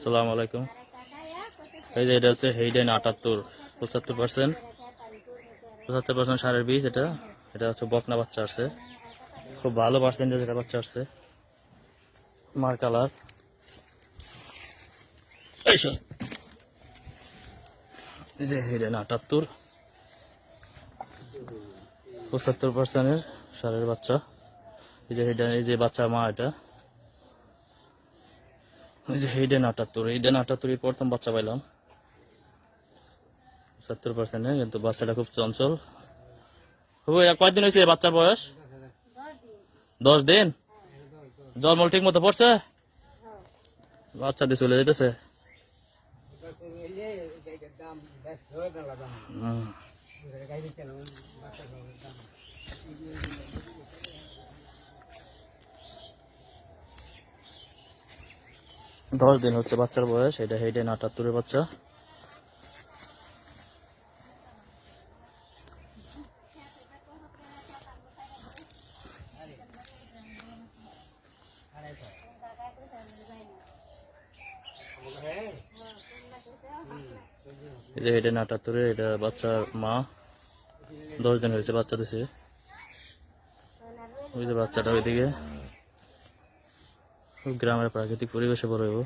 আসসালামু আলাইকুম। এই যে এটা হচ্ছে হেইডেন 78 75%, 75% সারের বীজ। এটা এটা হচ্ছে বকনা বাচ্চা আসছে, খুব ভালো পার্সেন্টেজ এটা বাচ্চা আসছে। মার কালার এই যে হেইডেন 78 75% সারের বাচ্চা। এই যে হেইডেন, এই যে বাচ্চা মা, এটা এই যে হেইডেন 78, হেইডেন 78 প্রথম বাচ্চা পাইলাম 70%, কিন্তু বাচ্চাটা খুব চঞ্চল। কয়দিন হয়েছে বাচ্চার বয়স? 10 দিন। জলমল ঠিক মতো পড়ছে? বাচ্চা দিয়ে চলে যেতেছে। 10 দিন হচ্ছে বাচ্চার বয়স। এটা হেইডেন 78 বাচ্চা। এই যে হেইডেন 78, এটা বাচ্চার মা। 10 দিন হয়েছে বাচ্চা দিছে। ওই যে বাচ্চাটা ওইদিকে। গ্রামের প্রাকৃতিক পরিবেশে বড় হইব।